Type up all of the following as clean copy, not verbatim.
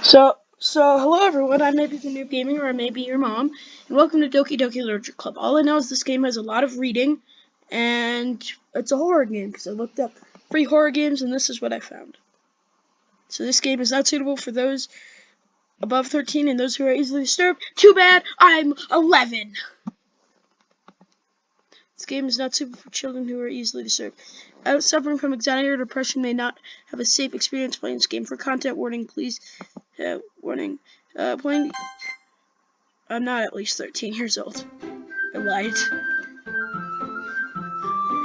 So hello everyone, I may be the noob gaming or I may be your mom, and welcome to Doki Doki Literature Club. All I know is this game has a lot of reading, and it's a horror game, because I looked up free horror games, and this is what I found. So this game is not suitable for those above 13 and those who are easily disturbed. Too bad, I'm 11! This game is not suitable for children who are easily disturbed. Suffering from anxiety or depression may not have a safe experience playing this game. For content warning, please. Warning. Playing. I'm not at least 13 years old. I lied.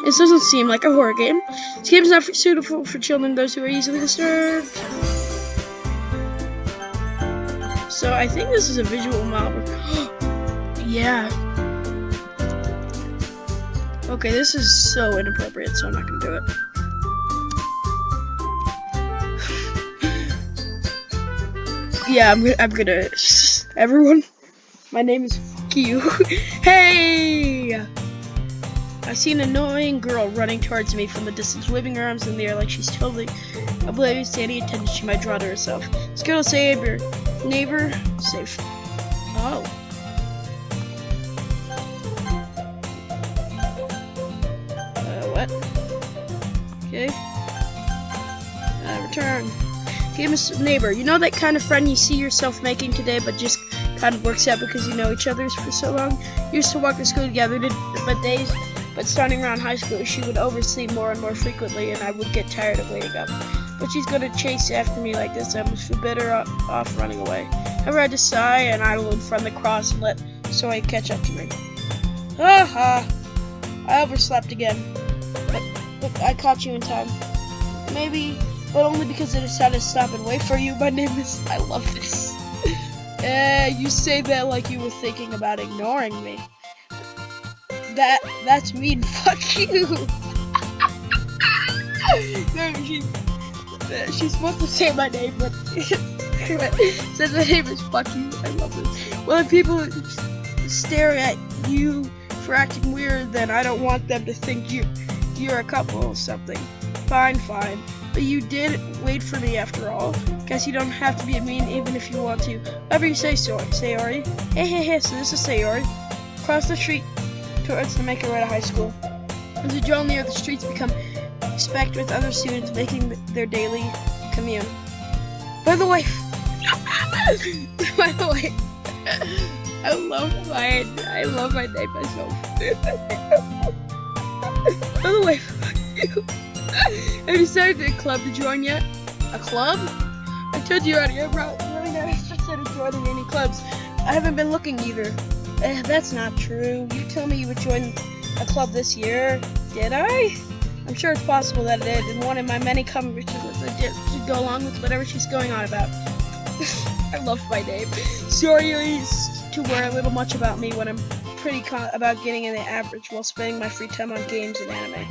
This doesn't seem like a horror game. This game is not suitable for children, those who are easily disturbed. So I think this is a visual novel. Yeah. Okay, this is so inappropriate, so I'm not gonna do it. Yeah, I'm gonna. Everyone, my name is Fuck You. Hey! I see an annoying girl running towards me from the distance, waving her arms in the air like she's totally oblivious to any attention she might draw to herself. Let's go to save your neighbor. Safe. Oh. What? Okay. Return. Famous neighbor. You know that kind of friend you see yourself making today, but just kind of works out because you know each other for so long? You used to walk to school together, but starting around high school, she would oversleep more and more frequently, and I would get tired of waiting up. But she's going to chase after me like this. I must feel better off running away. However, I just sigh and idle in front of the cross and let Soy catch up to me. Ha! I overslept again. But I caught you in time. Maybe, but only because I decided to stop and wait for you. My name is... I love this. You say that like you were thinking about ignoring me. That's mean. Fuck you. No, she's supposed to say my name, but says my name is Fuck You. I love this. Well, if people stare at you for acting weird, then I don't want them to think you're a couple or something. Fine. But you did wait for me after all. Guess you don't have to be mean even if you want to. Whatever you say, Sayori. Hey, so this is Sayori. Cross the street towards to make our way to high school. As we draw near, the streets become specked with other students making their daily commute. By the way, I love my name myself. By the way, have you started a club to join yet? A club? I told you already, I'm really not interested in joining any clubs. I haven't been looking either. That's not true. You told me you would join a club this year. Did I? I'm sure it's possible that it is, and one of my many conversations was legit to go along with whatever she's going on about. I love my name. Sorry to worry a little much about me when I'm pretty about getting in the average while spending my free time on games and anime.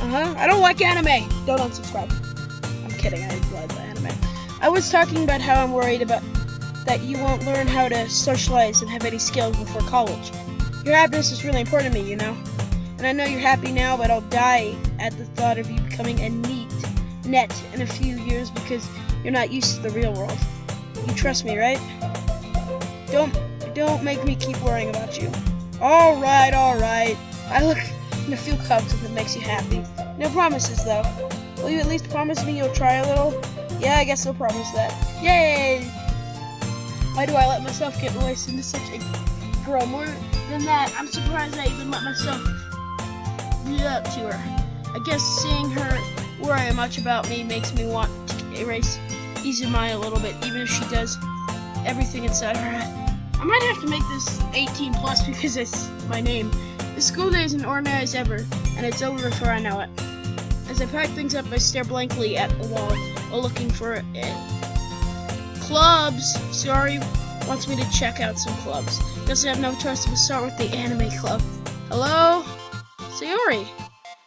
I don't like anime. Don't unsubscribe. I'm kidding. I love anime. I was talking about how I'm worried about that you won't learn how to socialize and have any skills before college. Your happiness is really important to me, you know. And I know you're happy now, but I'll die at the thought of you becoming a net in a few years because you're not used to the real world. You trust me, right? Don't make me keep worrying about you. All right. I look in a few cups if it makes you happy. No promises, though. Will you at least promise me you'll try a little? Yeah, I guess I'll promise that. Yay! Why do I let myself get released into such a girl? More than that, I'm surprised I even let myself read up to her. I guess seeing her worry much about me makes me want to ease her mind a little bit, even if she does everything inside her head. I might have to make this 18 plus because it's my name. The school day is as ordinary as ever, and it's over before I know it. As I pack things up, I stare blankly at the wall while looking for it. Clubs! Sorry, wants me to check out some clubs. Guess I have no choice but start with the anime club. Hello? Sayori!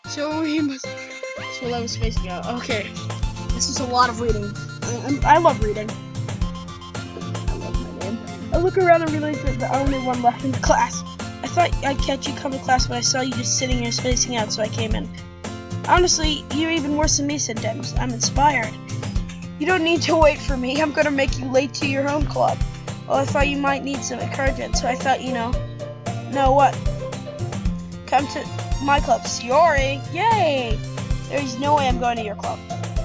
That's what I was spacing out. Okay. This is a lot of reading. I love reading. I love my name. I look around and realize that the only one left in the class. I thought I'd catch you come to class, but I saw you just sitting here spacing out, so I came in. Honestly, you're even worse than me sometimes. I'm inspired. You don't need to wait for me. I'm gonna make you late to your own club. Well, I thought you might need some encouragement, so I thought, know what? Come to my club, Sayori. Yay! There's no way I'm going to your club.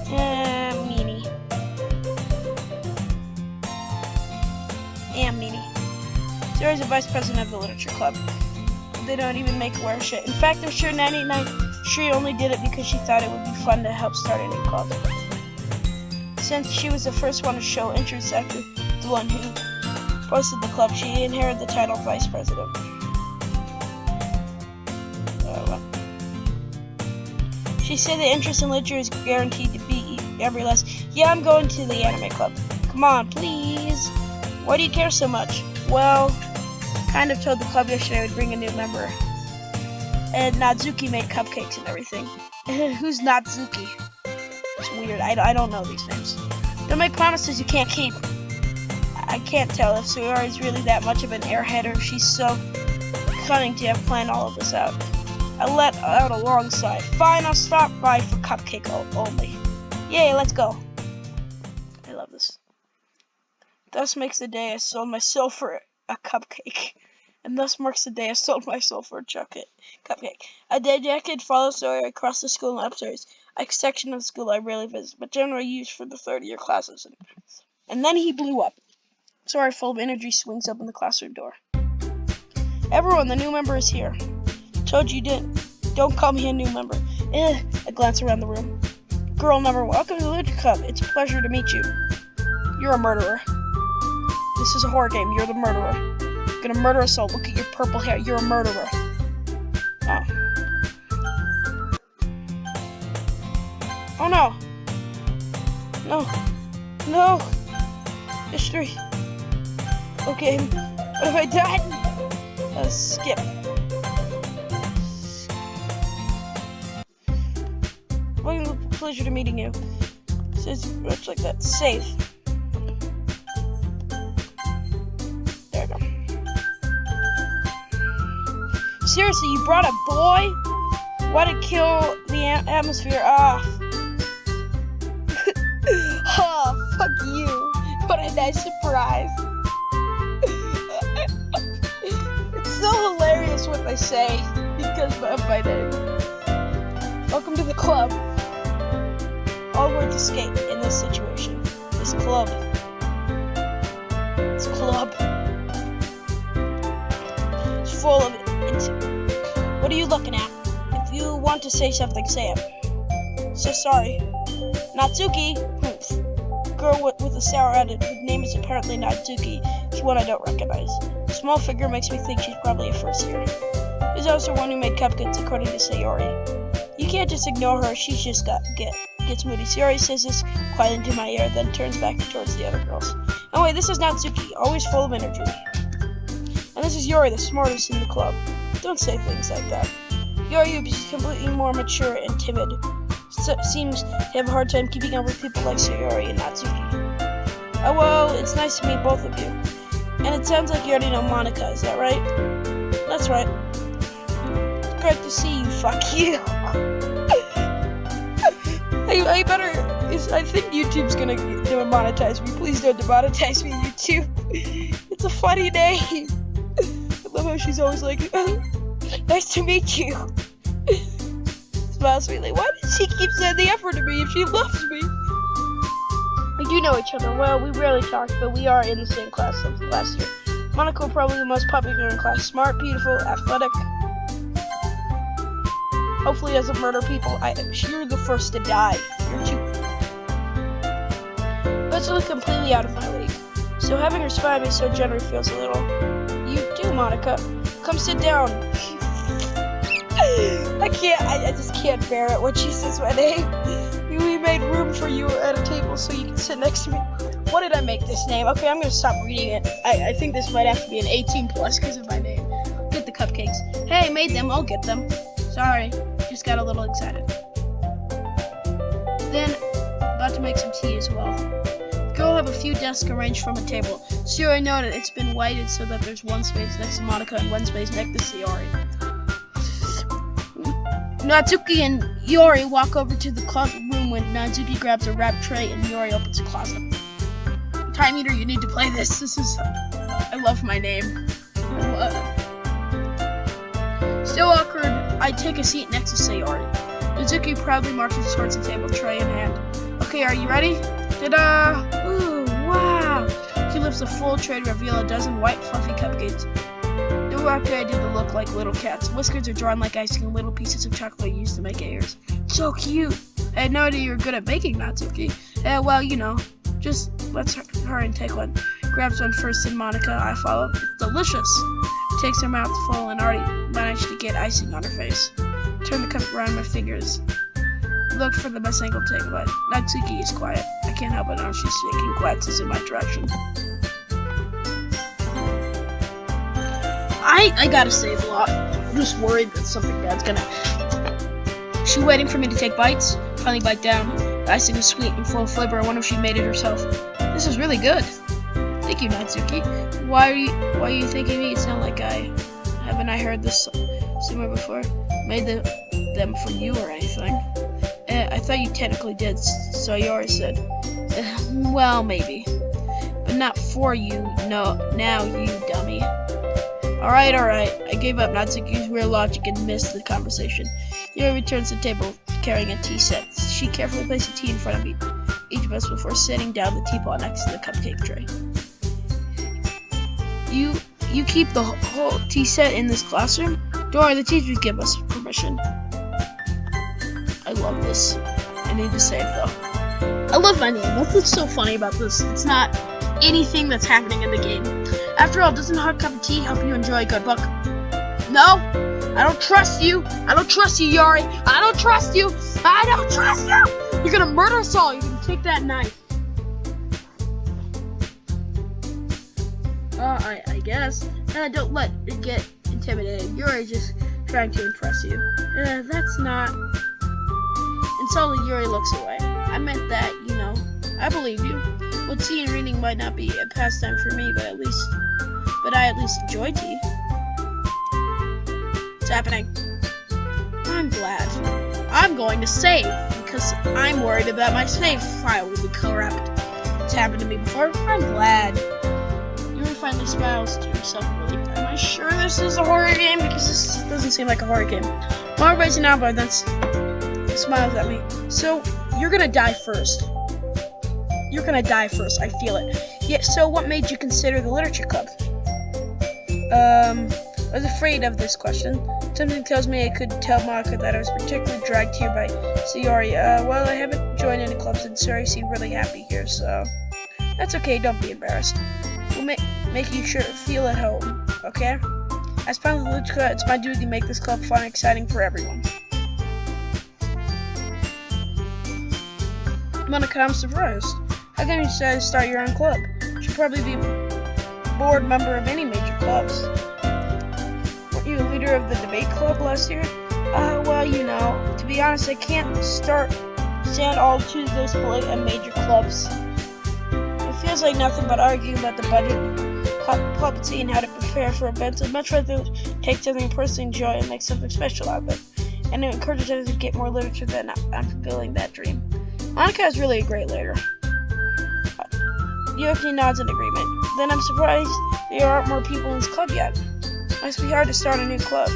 Meanie. Meanie. Sayori's the vice president of the literature club. They don't even make her wear shit. In fact, I'm sure 99 she only did it because she thought it would be fun to help start a new club. Since she was the first one to show interest after the one who posted the club, she inherited the title of vice president. She said the interest in literature is guaranteed to be every lesson. Yeah, I'm going to the anime club. Come on, please. Why do you care so much? Well, kind of told the club yesterday I would bring a new member. And Natsuki made cupcakes and everything. Who's Natsuki? It's weird. I don't know these names. Don't make promises you can't keep. I can't tell if Sayori is really that much of an airhead or if she's so cunning to have planned all of this out. I let out a long sigh. Fine, I'll stop by for cupcake only. Yay, let's go. I love this. Thus makes the day I sold myself for a cupcake. And thus marks the day I sold myself for a cupcake. A decade follows Sayori across the school and upstairs, a section of the school I rarely visit, but generally used for the third-year classes. And then he blew up. Sayori, full of energy, swings open the classroom door. Everyone, the new member is here. Told you didn't. Don't call me a new member. I glance around the room. Girl number 1, welcome to the Literature Club. It's a pleasure to meet you. You're a murderer. This is a horror game. You're the murderer. You're gonna murder us all. Look at your purple hair. You're a murderer. Oh. Oh no. No. No. History. Okay. What have I done? Skip. Welcome, pleasure to meeting you. It says much like that. Save. There we go. Seriously, you brought a boy? Why to kill the atmosphere off? Oh, fuck you. What a nice surprise. It's so hilarious what they say because of my name. Welcome to the club. All words escape in this situation. This club. This club. It's full of it. What are you looking at? If you want to say something, say it. So sorry. Natsuki. Girl with a sour attitude, whose name is apparently Natsuki, is one I don't recognize. The small figure makes me think she's probably a first year. She's also one who made cupcakes, according to Sayori. You can't just ignore her, she just gets moody. Sayori says this quietly into my ear, then turns back towards the other girls. Oh wait, this is Natsuki, always full of energy. And this is Yori, the smartest in the club. Don't say things like that. Yori is completely more mature and timid. Seems to have a hard time keeping up with people like Sayori and Natsuki. Oh well, it's nice to meet both of you. And it sounds like you already know Monica, is that right? That's right. It's great to see you, fuck you. I think YouTube's gonna demonetize me. Please don't demonetize me, YouTube. It's a funny name. I love how she's always like, nice to meet you. Smiles sweetly. Why does she keep sending the effort to me if she loves me? We do know each other. Well, we rarely talk, but we are in the same class since last year. Monica, probably the most popular in class. Smart, beautiful, athletic. Hopefully doesn't murder people. You're the first to die. You're too... Virtually completely out of my league. So having her spy me so generally feels a little... You do, Monica. Come sit down. I just can't bear it when she says my name. We made room for you at a table so you can sit next to me. What did I make this name? Okay, I'm gonna stop reading it. I think this might have to be an 18 plus because of my name. Get the cupcakes. Hey, I made them. I'll get them. Sorry, just got a little excited. Then, about to make some tea as well. The girl will have a few desks arranged from a table. Sayori noted it's been whited so that there's one space next to Monica and one space next to Sayori. Natsuki and Yori walk over to the room time when Natsuki grabs a wrap tray and Yuri opens a closet. Time Eater, you need to play this. I love my name. Still awkward, I take a seat next to Sayori. Natsuki proudly marches towards the table, tray in hand. Okay, are you ready? Ta-da! Ooh, wow! She lifts a full tray to reveal a dozen white, fluffy cupcakes. The wrap tray did look like little cats. Whiskers are drawn like icing, and little pieces of chocolate used to make ears. So cute! I had no idea you were good at baking, Natsuki. Well, you know, just let's hurry and take one. Grabs one first, and Monica, I follow. It's delicious! Takes her mouth full and already managed to get icing on her face. Turn the cup around my fingers. Look for the best angle to take a bite. Natsuki is quiet. I can't help it now. She's taking glances in my direction. I gotta save a lot. I'm just worried that something bad's gonna happen. She's waiting for me to take bites. Finally bite down. The icing is sweet and full of flavor. I wonder if she made it herself. This is really good. Thank you, Natsuki. Why are you thanking me? It's not like haven't I heard this somewhere before? Made them for you or anything? I thought you technically did, Sayori said. Well, maybe. But not for you, no, now you dummy. Alright, I gave up Natsuki's real logic and missed the conversation. Yuri returns to the table carrying a tea set. She carefully placed the tea in front of each of us before setting down the teapot next to the cupcake tray. You keep the whole tea set in this classroom? Don't worry, the teachers give us permission. I love this. I need to save though. I love my name. That's what's so funny about this. It's not anything that's happening in the game. After all, doesn't a hot cup of tea help you enjoy a good book? No? I don't trust you. I don't trust you, Yuri. I don't trust you. I don't trust you. You're gonna murder us all. You're gonna take that knife. I guess. Don't let it get intimidated. Yuri just trying to impress you. That's not... Insulted, Yuri looks away. I meant that, you know. I believe you. Well, tea and reading might not be a pastime for me, but I at least enjoy tea. What's happening? I'm glad. I'm going to save, because I'm worried that my save file will be corrupt. It's happened to me before. I'm glad. Yuri finally smiles to himself in relief. Am I sure this is a horror game? Because this doesn't seem like a horror game. More racing now, but then smiles at me. So, you're gonna die first. You're gonna die first. I feel it. Yeah, so what made you consider the literature club? I was afraid of this question. Something tells me I could tell Monica that I was particularly dragged here by Sayori. Well, I haven't joined any clubs and Sayori seemed really happy here, so... That's okay, don't be embarrassed. We'll make you sure feel at home, okay? As part of the literature club, it's my duty to make this club fun and exciting for everyone. Monica, I'm surprised. How come you decided to start your own club? You should probably be a board member of any major clubs. Weren't you a leader of the debate club last year? Well, you know, to be honest, I can't stand all Tuesdays play at major clubs. It feels like nothing but arguing about the budget, puppetry, and how to prepare for events. I'd much rather take something I personally enjoy and make something special out of it. And it encourages others to get more literature than I'm fulfilling that dream. Monica is really a great leader. Yoki nods in agreement. Then I'm surprised there aren't more people in this club yet. Must be hard to start a new club.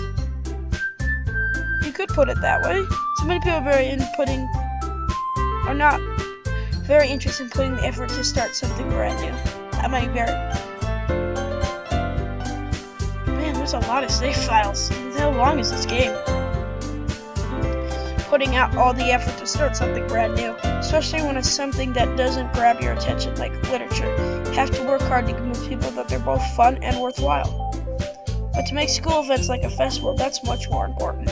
You could put it that way. So many people are not very interested in putting the effort to start something brand new. That might be very... Man, there's a lot of save files. How long is this game? Putting out all the effort to start something brand new, especially when it's something that doesn't grab your attention like literature. You have to work hard to convince people that they're both fun and worthwhile. But to make school events like a festival, that's much more important.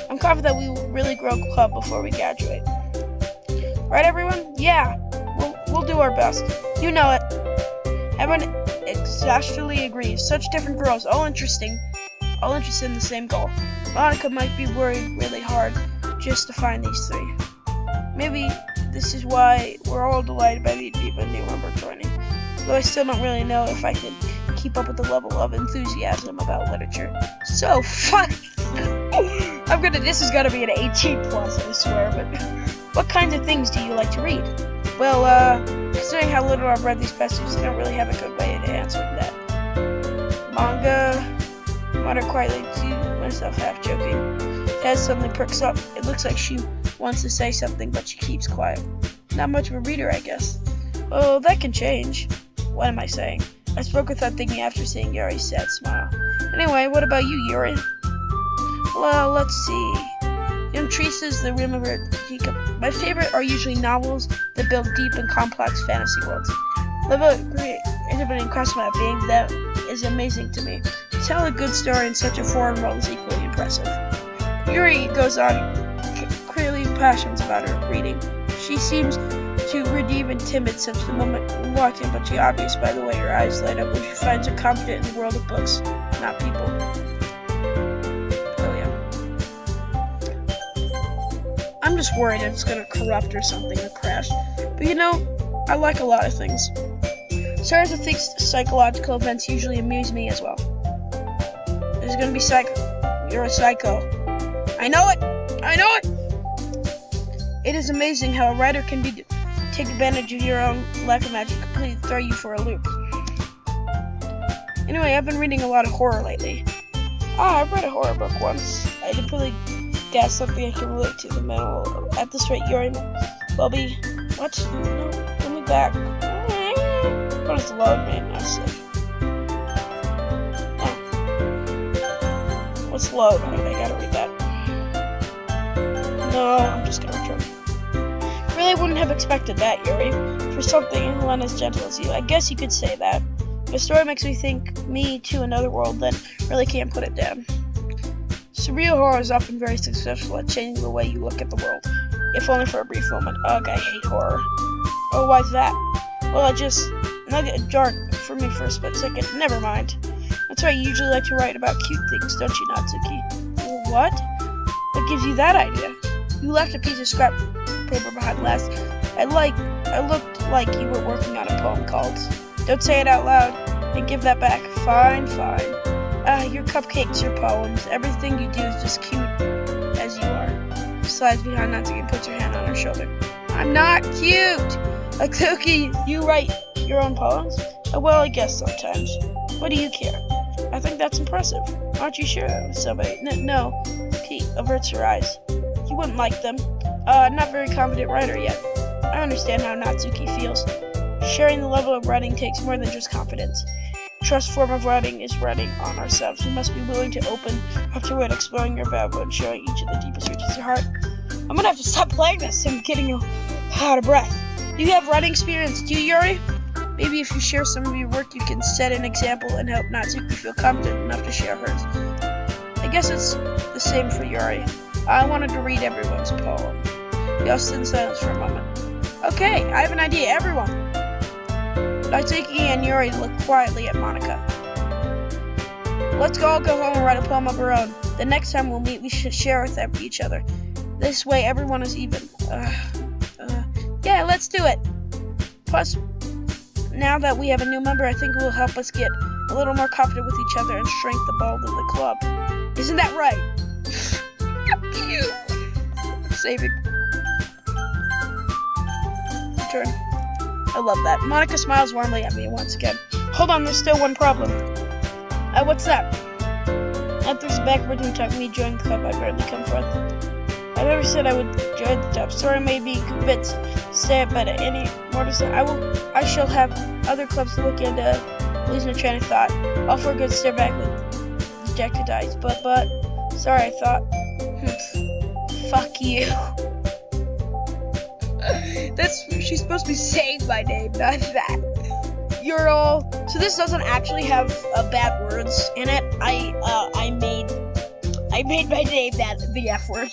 I'm confident that we will really grow a club before we graduate. Right, everyone? Yeah, we'll do our best. You know it. Everyone exhaustively agrees. Such different girls, all interested in the same goal. Monica might be worried really hard just to find these three. Maybe this is why we're all delighted by the idea of a new member joining. Though I still don't really know if I can keep up with the level of enthusiasm about literature. So, fuck! This is gonna be an 18+, I swear, but... What kinds of things do you like to read? Well, considering how little I've read these past years, I don't really have a good way to answer that. Manga, muttered quietly to myself, half joking. Taz suddenly perks up. It looks like she wants to say something, but she keeps quiet. Not much of a reader, I guess. Oh, that can change. What am I saying? I spoke without thinking after seeing Yuri's sad smile. Anyway, what about you, Yuri? Well, let's see. Young Teresa's the room of her teacup. My favorite are usually novels that build deep and complex fantasy worlds. Level of creativity and craftsmanship, that is amazing to me. To tell a good story in such a foreign world is equally impressive. Yuri goes on, clearly passionate about her reading. She seems to redeem and timid since the moment we walked in, but she's obvious by the way her eyes light up when she finds her confident in the world of books, not people. Oh yeah. I'm just worried it's gonna corrupt or something or crash. But you know, I like a lot of things. Stories with these psychological events usually amuse me as well. There's gonna be psycho. You're a psycho. I know it! I know it! It is amazing how a writer can take advantage of your own lack of magic, completely throw you for a loop. Anyway, I've been reading a lot of horror lately. I've read a horror book once. I didn't really get something I can relate to. The middle. At this rate, Yuri will be. What? No, let me back. What is the load, man? I'm sick. Oh. What's load? I gotta read that. No, I'm just gonna return. Really wouldn't have expected that, Yuri. For something as gentle as you. I guess you could say that. The story makes me think me to another world, then really can't put it down. Surreal horror is often very successful at changing the way you look at the world, if only for a brief moment. Ugh, I hate horror. Oh, why's that? Well, it jarred for me for a split second. Never mind. That's right, you usually like to write about cute things, don't you, Natsuki? What? What gives you that idea? You left a piece of scrap paper behind last. I looked like you were working on a poem called. Don't say it out loud and give that back. Fine. Your cupcakes, your poems, everything you do is just cute as you are. Slides behind Natsuki and puts her hand on her shoulder. I'm not cute! Doki, you write your own poems? Well, I guess sometimes. What do you care? I think that's impressive. Aren't you sure that was somebody? No. Pete averts her eyes. You wouldn't like them. Not very confident writer yet. I understand how Natsuki feels. Sharing the level of writing takes more than just confidence. Trust form of writing is writing on ourselves. We must be willing to open up to it, exploring your value and showing each of the deepest reaches of your heart. I'm gonna have to stop playing this. I'm getting out of breath. Do you have writing experience, do you, Yuri? Maybe if you share some of your work, you can set an example and help Natsuki feel confident enough to share hers. I guess it's the same for Yuri. I wanted to read everyone's poem. We all stood in silence for a moment. Okay, I have an idea, everyone. Natsuki and Yuri looked quietly at Monica. Let's all go home and write a poem of our own. The next time we'll meet, we should share with each other. This way, everyone is even. Yeah, let's do it. Plus, now that we have a new member, I think it will help us get a little more confident with each other and shrink the bulk of the club. Isn't that right? You. Saving. Turn. I love that. Monica smiles warmly at me once again. Hold on, there's still one problem. What's that? After the backward and talk me join the club, I barely come forth. I never said I would join the top. Sorry, maybe convinced to say it, but any more to say, I shall have other clubs to look into. Losing a train of thought. All for a good stare back with dejected eyes. But, sorry, I thought. Fuck you. She's supposed to be saying my name, not that. You're all. So this doesn't actually have bad words in it. I made my name the F word.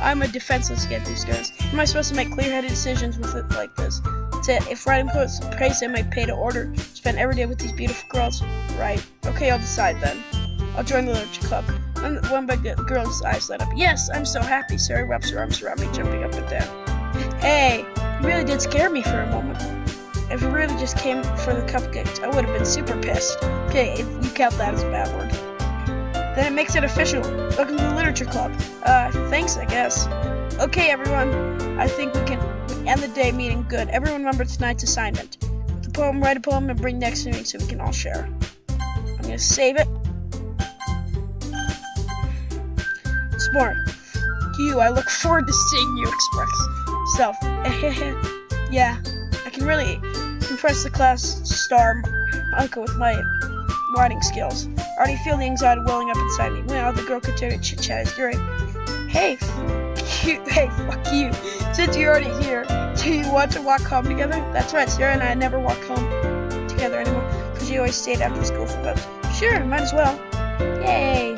I'm a defenseless kid, these guys. Am I supposed to make clear-headed decisions with it like this? If writing poets praise, I might pay to order. Spend every day with these beautiful girls. Right. Okay, I'll decide then. I'll join the literature club. One by the girl's eyes light up. Yes, I'm so happy. Sarah wraps her arms around me, jumping up and down. Hey, you really did scare me for a moment. If it really just came for the cupcakes, I would have been super pissed. Okay, if you count that as a bad word. Then it makes it official. Welcome to the literature club. Thanks, I guess. Okay, everyone. I think we can end the day meeting good. Everyone remember tonight's assignment. The poem, write a poem, and bring next meeting so we can all share. I'm gonna save it. Smart. You, I look forward to seeing you express yourself. Yeah, I can really impress the class star uncle with my writing skills. I already feel the anxiety welling up inside me. Well, the girl continued to chit-chat. You're right. Hey, fuck you. Since you're already here, do you want to walk home together? That's right, Sarah and I never walk home together anymore because you always stayed after school for those. Sure, might as well. Yay.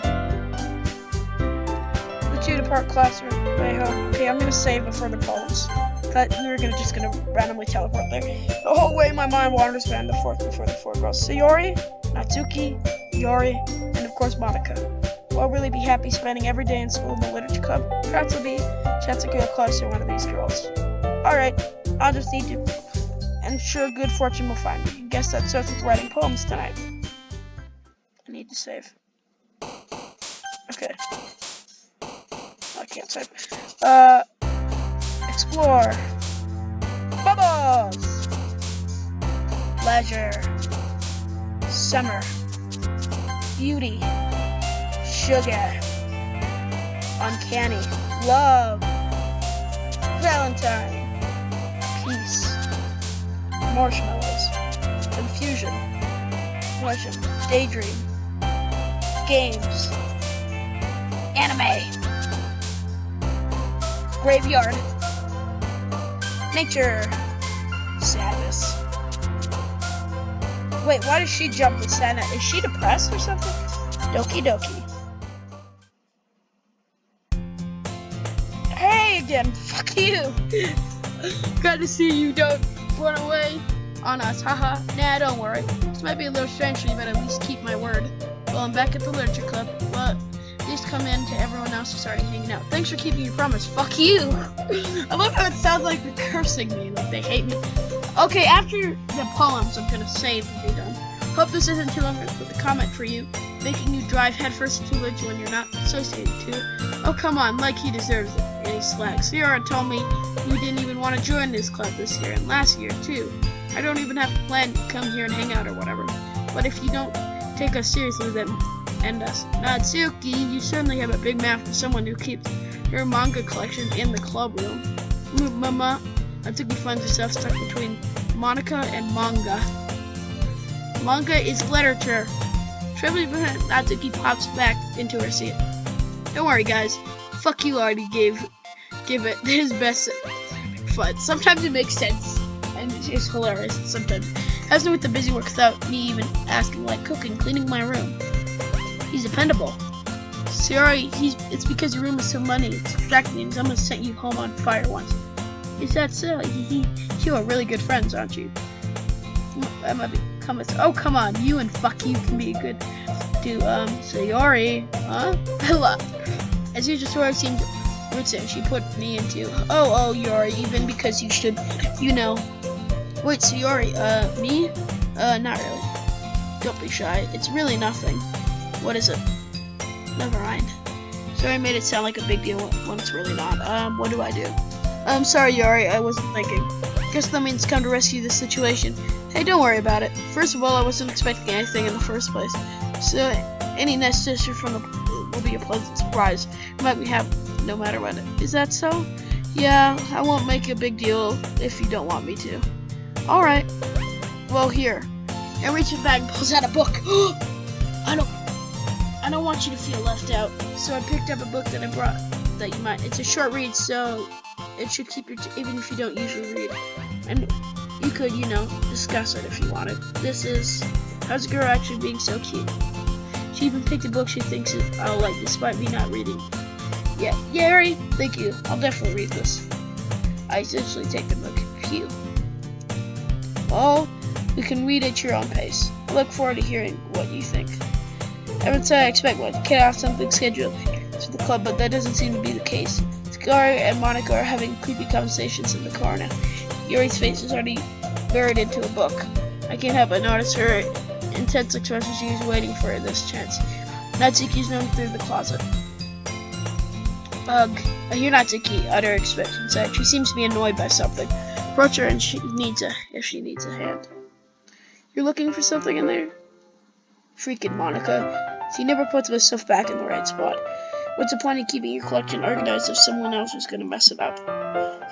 The two depart classroom. Way home. Okay, I'm gonna save before the poems. But we're just gonna randomly teleport there. The whole way my mind wanders around before the four girls. Sayori, Natsuki, Yori, and of course Monica. I'll really be happy spending every day in school in the literature club. Perhaps I'll be chance to get close to one of these girls. Alright, I'll just need to. And sure, good fortune will find me. Guess that starts with writing poems tonight. I need to save. Okay. I can't save. Explore. Bubbles. Pleasure. Summer. Beauty. Sugar. Uncanny. Love. Valentine. Peace. Marshmallows. Confusion. Pleasure. Daydream. Games. Anime. Graveyard. Nature. Sadness. Wait, why does she jump with sadness? Is she depressed or something? Doki Doki. Hey again, fuck you. Glad to see you don't run away on us, haha. Nah, don't worry. This might be a little strange for you, but at least keep my word. Well, I'm back at the literature club, but please come in to everyone else who's already hanging out. Thanks for keeping your promise. Fuck you. I love how it sounds like they're cursing me, like they hate me. Okay, after the poems, I'm gonna save and be done. Hope this isn't too long with a comment for you, making you drive headfirst into religion when you're not associated to it. Oh, come on, like he deserves it. And he slacks. Sierra told me you didn't even want to join this club this year, and last year, too. I don't even have to plan to come here and hang out or whatever. But if you don't take us seriously, then end us. Natsuki, you certainly have a big mouth for someone who keeps her manga collection in the club room. Mama, Natsuki finds herself stuck between Monica and manga. Manga is literature. Trembling behind, Natsuki pops back into her seat. Don't worry, guys. Fuck you already give it his best fun. Sometimes it makes sense, and it's hilarious. Sometimes has to do with the busy work without me even asking, like cooking, cleaning my room. He's dependable. Sorry, it's because your room is so muddy. It's distracting, and someone sent you home on fire once. Is that so? You are really good friends, aren't you? I might be coming. Oh, come on, you and fuck you can be good. Sayori, huh? As usual, Sayori seemed rude. She put me into. Oh, Yori, even because you should, you know. Wait, Sayori, me? Not really. Don't be shy. It's really nothing. What is it? Never mind. Sorry, made it sound like a big deal when it's really not. What do I do? I'm sorry, Yori, I wasn't thinking. Guess that means come to rescue this situation. Hey, don't worry about it. First of all, I wasn't expecting anything in the first place. So, any necessary from the will be a pleasant surprise. Might we have no matter what. Is that so? Yeah, I won't make a big deal if you don't want me to. Alright. Well, here. And reaches back and pulls out a book. I don't want you to feel left out. So I picked up a book that I brought that you might. It's a short read, so it should keep your even if you don't usually read. And you could, discuss it if you wanted. This is How's a Girl Actually Being So Cute? She even picked a book she thinks I'll like despite me not reading. Yeah, Yuri, thank you. I'll definitely read this. I essentially take the book. Phew. Well, we can read at your own pace. I look forward to hearing what you think. I would say I expect one. Can have something scheduled for the club, but that doesn't seem to be the case. Scar and Monica are having creepy conversations in the car now. Yuri's face is already buried into a book. I can't help but notice her intense expression. She is waiting for this chance. Natsuki's running through the closet. Ugh, you're not Doki, utter expectations. She seems to be annoyed by something. Approach her and if she needs a hand. You're looking for something in there? Freaking Monica. She never puts her stuff back in the right spot. What's the point of keeping your collection organized if someone else is gonna mess it up?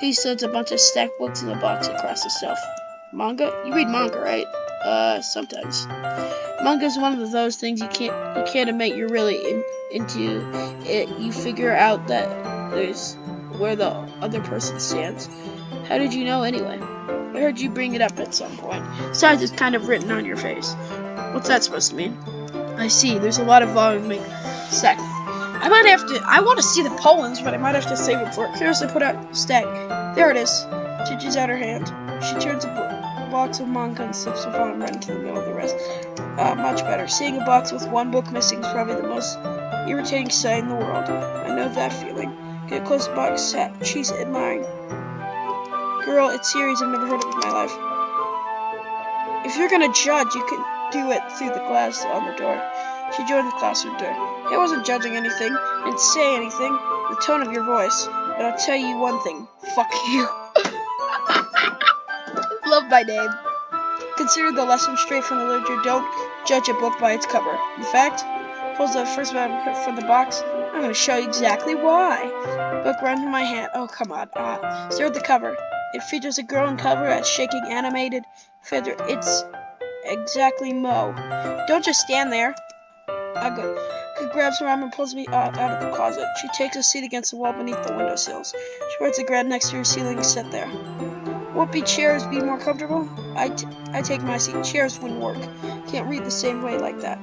He sets a bunch of stacked books in a box across the shelf. Manga? You read manga, right? Sometimes. Manga is one of those things you can't admit you're really into it. You figure out that there's where the other person stands. How did you know anyway? I heard you bring it up at some point. Besides, it's kind of written on your face. What's that supposed to mean? I see. There's a lot of volume. Stack. I want to see the poems, but I might have to save it for it. Curiously put out stack. There it is. She reaches out her hand. She turns a box of manga and slips the volume right into the middle of the rest. Much better. Seeing a box with one book missing is probably the most irritating sight in the world. I know that feeling. Get close to the box. She's admiring. Girl, it's series I've never heard of in my life. If you're gonna judge, you can do it through the glass on the door. She joined the classroom door. I wasn't judging anything, didn't say anything, the tone of your voice. But I'll tell you one thing. Fuck you. Love my name. Consider the lesson straight from the literature. Don't judge a book by its cover. In fact, pulls the first one from the box. I'm going to show you exactly why. Book runs in my hand. Oh, come on. Stare at the cover. It features a girl in cover at shaking animated feather. It's exactly Mo. Don't just stand there. Good grabs her arm and pulls me out of the closet. She takes a seat against the wall beneath the windowsills. She puts a grab next to her ceiling and sit there. Whoopee chairs be more comfortable? I take my seat. Chairs wouldn't work. Can't read the same way like that.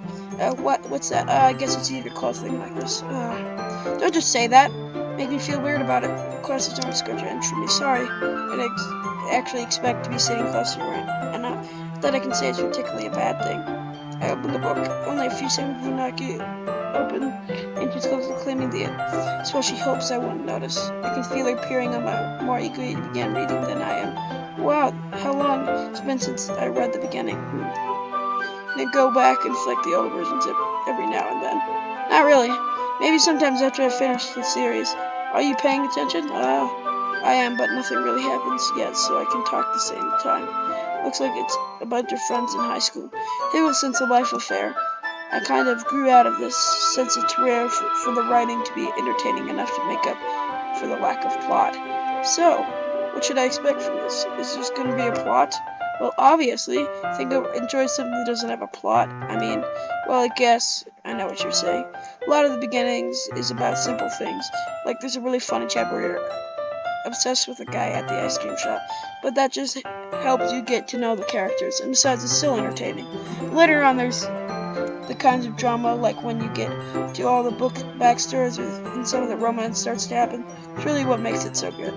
What's that? I guess it's easier to call a thing like this. Don't just say that. Make me feel weird about it. Classes don't escort you entry me. Sorry. I actually expect to be sitting close to her, and not that I can say it's particularly a bad thing. I opened the book. Only a few seconds would knock it open, and she's closely claiming the end. So she hopes I wouldn't notice. I can feel her peering on my more eagerly to begin reading than I am. Wow, how long it's been since I read the beginning. Then go back and flick the old versions every now and then. Not really. Maybe sometimes after I finish the series. Are you paying attention? I am, but nothing really happens yet, so I can talk at the same time. Looks like it's a bunch of friends in high school. It was since a life affair. I kind of grew out of this, since it's rare for the writing to be entertaining enough to make up for the lack of plot. So, what should I expect from this? Is this going to be a plot? Well, obviously, think I'll enjoy something that doesn't have a plot. I mean, well, I guess I know what you're saying. A lot of the beginnings is about simple things, like there's a really funny chapter where you're obsessed with a guy at the ice cream shop, but that just helps you get to know the characters, and besides, it's still entertaining. Later on, there's the kinds of drama, like when you get to all the book backstories and some of the romance starts to happen. It's really what makes it so good.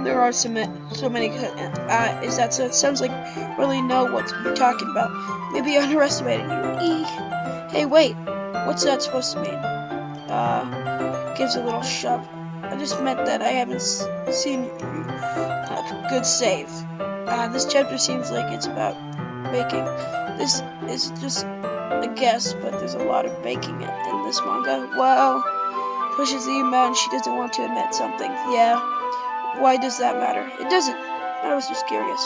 There are so many. Is that so? It sounds like you really know what you're talking about. Maybe underestimating you. Hey, wait. What's that supposed to mean? Gives a little shove. I just meant that I haven't seen you. Good save. This chapter seems like it's about baking. This is just a guess, but there's a lot of baking in this manga. Well, pushes the amount she doesn't want to admit something. Yeah. Why does that matter? It doesn't. I was just curious.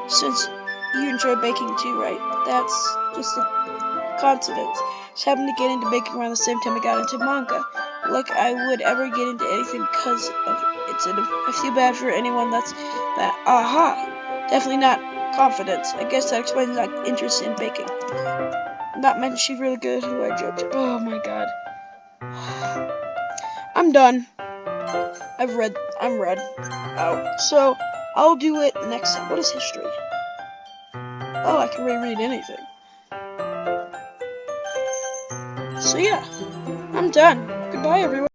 Since you enjoy baking too, right? That's just a coincidence. Just happened to get into baking around the same time I got into manga. Like I would ever get into anything because of it's in I feel bad for anyone that's that. Aha! Definitely not confidence. I guess that explains my interest in baking. Not meant she's really good who I judge. Oh my god. I'm done. I'm read out. So, I'll do it next time. What is history? Oh, I can reread anything. So yeah, I'm done. Goodbye, everyone.